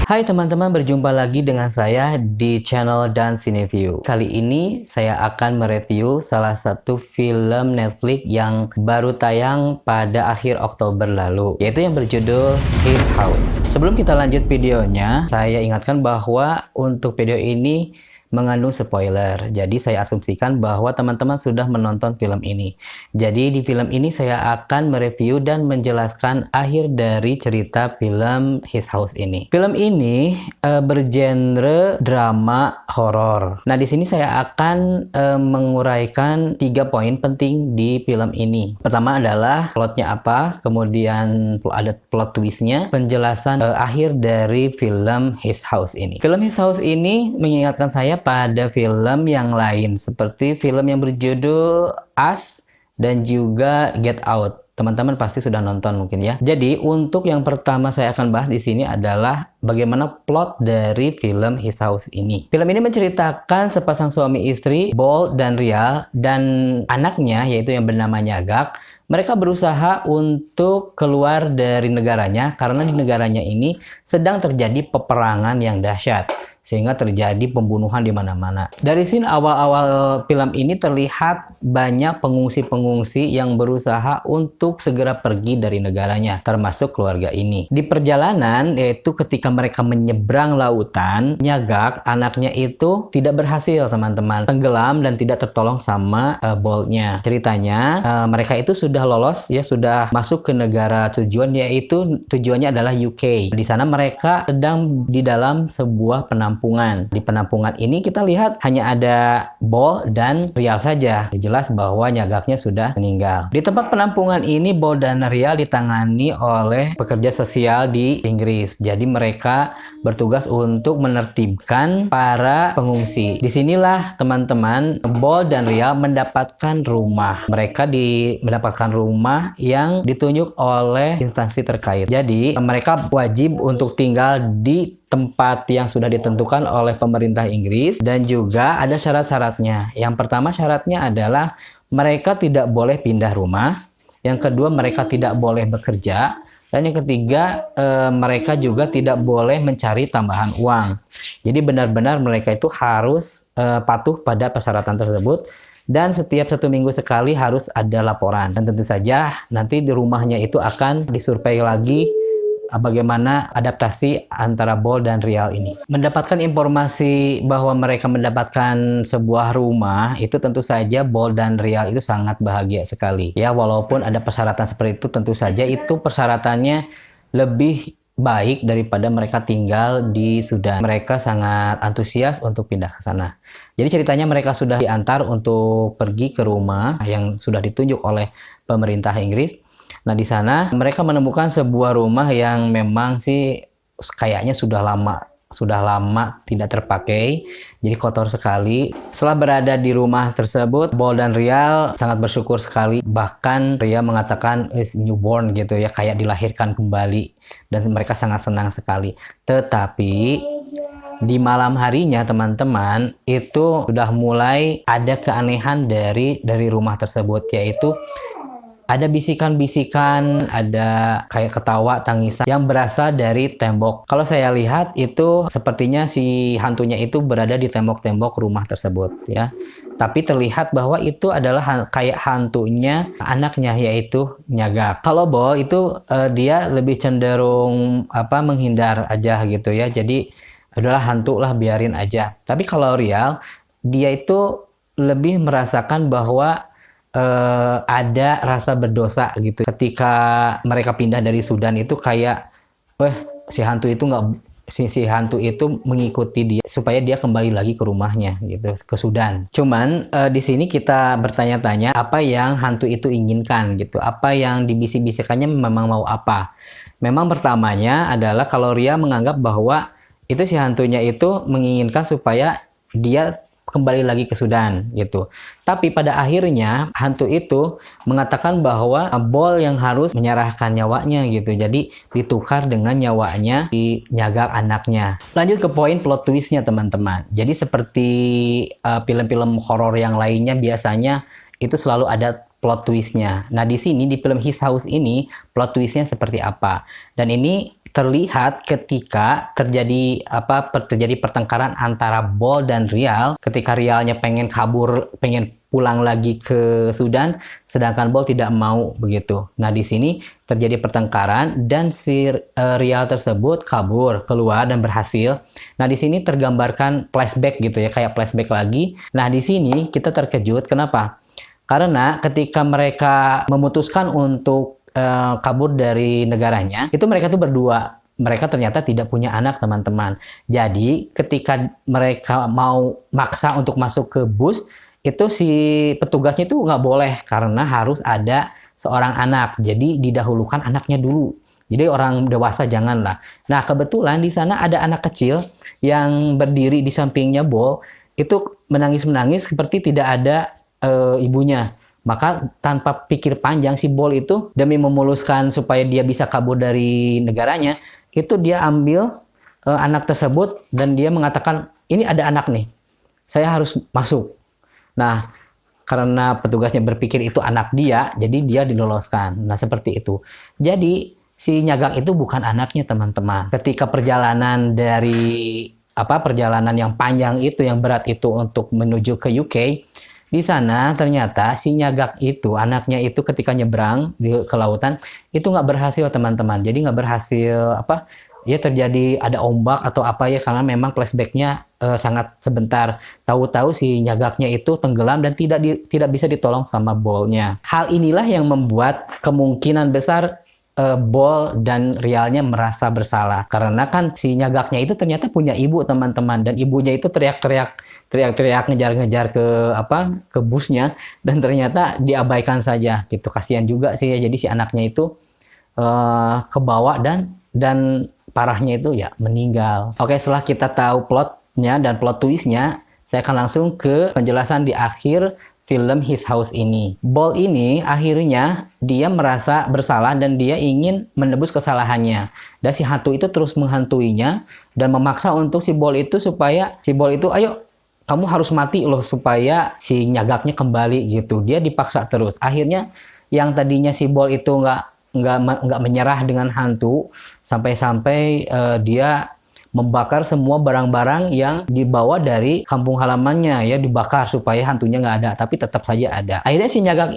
Hai teman-teman, berjumpa lagi dengan saya di channel Dan Cineview. Kali ini saya akan mereview salah satu film Netflix yang baru tayang pada akhir Oktober lalu, yaitu yang berjudul His House. Sebelum kita lanjut videonya, saya ingatkan bahwa untuk video ini mengandung spoiler. Jadi saya asumsikan bahwa teman-teman sudah menonton film ini. Jadi di film ini saya akan mereview dan menjelaskan akhir dari cerita film His House ini. Film ini bergenre drama horor. Nah, di sini saya akan menguraikan 3 poin penting di film ini. Pertama adalah plotnya apa, kemudian ada plot twistnya, penjelasan akhir dari film His House ini. Film His House ini mengingatkan saya pada film yang lain seperti film yang berjudul Us dan juga Get Out. Teman-teman pasti sudah nonton mungkin ya. Jadi untuk yang pertama saya akan bahas di sini adalah bagaimana plot dari film His House ini. Film ini menceritakan sepasang suami istri, Bold dan Rial, dan anaknya yaitu yang bernama Nyagak. Mereka berusaha untuk keluar dari negaranya karena di negaranya ini sedang terjadi peperangan yang dahsyat, sehingga terjadi pembunuhan di mana-mana. Dari scene awal-awal film ini terlihat banyak pengungsi-pengungsi yang berusaha untuk segera pergi dari negaranya, termasuk keluarga ini. Di perjalanan, yaitu ketika mereka menyeberang lautan, Nyagak, anaknya itu tidak berhasil, teman-teman. Tenggelam dan tidak tertolong sama Boldnya. Ceritanya, mereka itu sudah lolos, ya sudah masuk ke negara tujuan, yaitu tujuannya adalah UK. Di sana mereka sedang di dalam sebuah penampungan. Di penampungan ini kita lihat hanya ada Bold dan Rial saja. Jelas bahwa Nyagaknya sudah meninggal. Di tempat penampungan ini Bold dan Rial ditangani oleh pekerja sosial di Inggris. Jadi mereka bertugas untuk menertibkan para pengungsi. Disinilah teman-teman Bold dan Rial mendapatkan rumah. Mereka mendapatkan rumah yang ditunjuk oleh instansi terkait. Jadi mereka wajib untuk tinggal di tempat yang sudah ditentukan oleh pemerintah Inggris, dan juga ada syarat-syaratnya. Yang pertama syaratnya adalah mereka tidak boleh pindah rumah. Yang kedua, mereka tidak boleh bekerja. Dan yang ketiga, mereka juga tidak boleh mencari tambahan uang. Jadi benar-benar mereka itu harus patuh pada persyaratan tersebut. Dan setiap 1 minggu sekali harus ada laporan. Dan tentu saja nanti di rumahnya itu akan disurvei lagi bagaimana adaptasi antara Bold dan Rial ini. Mendapatkan informasi bahwa mereka mendapatkan sebuah rumah, itu tentu saja Bold dan Rial itu sangat bahagia sekali. Ya, walaupun ada persyaratan seperti itu, tentu saja itu persyaratannya lebih baik daripada mereka tinggal di Sudan. Mereka sangat antusias untuk pindah ke sana. Jadi ceritanya mereka sudah diantar untuk pergi ke rumah yang sudah ditunjuk oleh pemerintah Inggris. Nah, di sana mereka menemukan sebuah rumah yang memang sih kayaknya sudah lama tidak terpakai, jadi kotor sekali. Setelah berada di rumah tersebut, Bold dan Rial sangat bersyukur sekali. Bahkan Rial mengatakan is newborn gitu ya, kayak dilahirkan kembali, dan mereka sangat senang sekali. Tetapi di malam harinya teman-teman itu sudah mulai ada keanehan dari rumah tersebut, yaitu ada bisikan-bisikan, ada kayak ketawa, tangisan yang berasal dari tembok. Kalau saya lihat itu sepertinya si hantunya itu berada di tembok-tembok rumah tersebut ya. Tapi terlihat bahwa itu adalah kayak hantunya anaknya, yaitu Nyagak. Kalau Bold itu dia lebih cenderung menghindar aja gitu ya. Jadi adalah hantu lah, biarin aja. Tapi kalau Rial, dia itu lebih merasakan bahwa ada rasa berdosa gitu ketika mereka pindah dari Sudan. Itu kayak si hantu itu mengikuti dia supaya dia kembali lagi ke rumahnya gitu, ke Sudan. Cuman di sini kita bertanya-tanya apa yang hantu itu inginkan gitu, apa yang dibisik-bisikannya, memang mau apa. Memang pertamanya adalah kalau Ria menganggap bahwa itu si hantunya itu menginginkan supaya dia kembali lagi ke Sudan gitu. Tapi pada akhirnya hantu itu mengatakan bahwa Bold yang harus menyerahkan nyawanya gitu. Jadi ditukar dengan nyawanya di Nyagak anaknya. Lanjut ke poin plot twistnya teman-teman. Jadi seperti film-film horor yang lainnya biasanya itu selalu ada plot twistnya. Nah, di sini di film His House ini plot twistnya seperti apa? Dan ini terlihat ketika terjadi pertengkaran antara Bol dan Rial, ketika Rialnya pengen kabur, pengen pulang lagi ke Sudan, sedangkan Bol tidak mau begitu. Nah, di sini terjadi pertengkaran dan si Rial tersebut kabur keluar dan berhasil. Nah, di sini tergambarkan flashback gitu ya, kayak flashback lagi. Nah, di sini kita terkejut. Kenapa? Karena ketika mereka memutuskan untuk kabur dari negaranya, itu mereka tuh berdua. Mereka ternyata tidak punya anak, teman-teman. Jadi, ketika mereka mau maksa untuk masuk ke bus, itu si petugasnya itu nggak boleh karena harus ada seorang anak. Jadi didahulukan anaknya dulu. Jadi orang dewasa janganlah. Nah, kebetulan di sana ada anak kecil yang berdiri di sampingnya Bol, itu menangis-menangis seperti tidak ada ibunya. Maka tanpa pikir panjang si Bol itu demi memuluskan supaya dia bisa kabur dari negaranya, itu dia ambil anak tersebut dan dia mengatakan, ini ada anak nih, saya harus masuk. Nah, karena petugasnya berpikir itu anak dia, jadi dia diloloskan. Nah, seperti itu. Jadi, si Nyagak itu bukan anaknya, teman-teman. Ketika perjalanan perjalanan yang panjang itu, yang berat itu untuk menuju ke UK, di sana ternyata si Nyagak itu, anaknya itu ketika nyebrang ke lautan, itu nggak berhasil, teman-teman. Jadi nggak berhasil, ya terjadi ada ombak atau apa ya, karena memang flashbacknya sangat sebentar. Tahu-tahu si Nyagaknya itu tenggelam dan tidak bisa ditolong sama Bolnya. Hal inilah yang membuat kemungkinan besar Bol dan Rialnya merasa bersalah, karena kan si Nyagaknya itu ternyata punya ibu, teman-teman, dan ibunya itu teriak-teriak ngejar-ngejar ke busnya, dan ternyata diabaikan saja gitu. Kasihan juga sih ya. Jadi si anaknya itu kebawa dan parahnya itu ya meninggal. Oke, setelah kita tahu plotnya dan plot twistnya, saya akan langsung ke penjelasan di akhir film His House ini. Bol ini akhirnya dia merasa bersalah dan dia ingin menebus kesalahannya. Dan si hantu itu terus menghantuinya dan memaksa untuk si Bol itu supaya si Bol itu, ayo kamu harus mati loh supaya si Nyagaknya kembali gitu. Dia dipaksa terus. Akhirnya yang tadinya si Bol itu nggak menyerah dengan hantu, sampai-sampai dia membakar semua barang-barang yang dibawa dari kampung halamannya, ya dibakar supaya hantunya nggak ada, tapi tetap saja ada. Akhirnya si Nyagak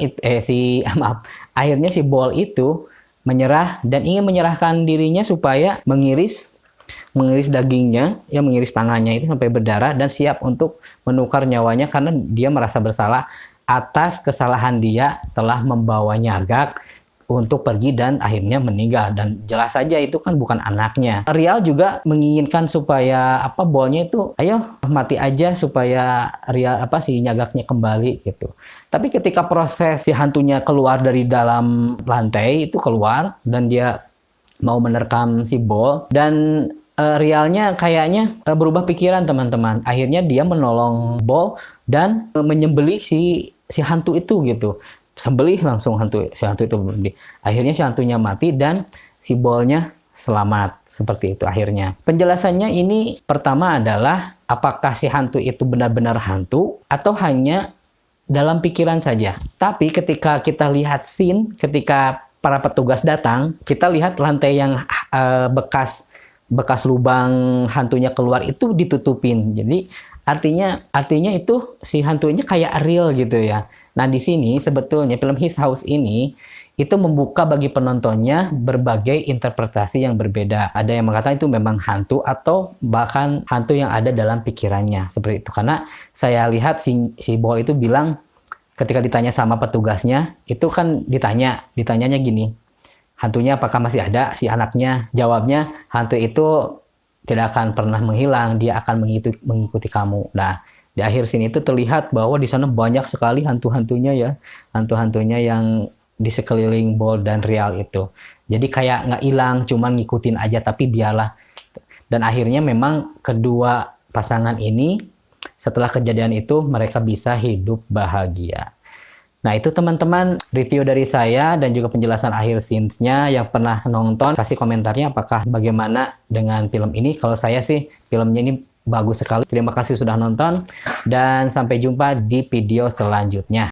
akhirnya si Bol itu menyerah dan ingin menyerahkan dirinya supaya mengiris dagingnya, ya mengiris tangannya itu sampai berdarah dan siap untuk menukar nyawanya karena dia merasa bersalah atas kesalahan dia telah membawa Nyagak untuk pergi dan akhirnya meninggal, dan jelas saja itu kan bukan anaknya. Rial juga menginginkan supaya Bolnya itu ayo mati aja supaya si Nyagaknya kembali gitu. Tapi ketika proses si hantunya keluar dari dalam lantai itu keluar dan dia mau menerkam si Bol, dan Rialnya kayaknya berubah pikiran, teman-teman. Akhirnya dia menolong Bol dan menyembelih si hantu itu gitu. Sembelih langsung si hantu itu berdiri. Akhirnya si hantunya mati dan si Bolnya selamat. Seperti itu akhirnya. Penjelasannya ini pertama adalah apakah si hantu itu benar-benar hantu atau hanya dalam pikiran saja. Tapi ketika kita lihat scene ketika para petugas datang, kita lihat lantai yang bekas lubang hantunya keluar itu ditutupin. Jadi artinya itu si hantunya kayak real gitu ya. Nah, di sini sebetulnya film His House ini itu membuka bagi penontonnya berbagai interpretasi yang berbeda. Ada yang mengatakan itu memang hantu atau bahkan hantu yang ada dalam pikirannya. Seperti itu. Karena saya lihat si Bol itu bilang ketika ditanya sama petugasnya, itu kan ditanyanya gini, hantunya apakah masih ada? Si anaknya jawabnya, hantu itu tidak akan pernah menghilang, dia akan mengikuti kamu. Nah, di akhir sini itu terlihat bahwa di sana banyak sekali hantu-hantunya ya. Hantu-hantunya yang di sekeliling Bol dan Rial itu. Jadi kayak nggak hilang, cuman ngikutin aja, tapi biarlah. Dan akhirnya memang kedua pasangan ini setelah kejadian itu mereka bisa hidup bahagia. Nah, itu teman-teman review dari saya dan juga penjelasan akhir scenes-nya. Yang pernah nonton, kasih komentarnya apakah bagaimana dengan film ini. Kalau saya sih filmnya ini bagus sekali. Terima kasih sudah nonton dan sampai jumpa di video selanjutnya.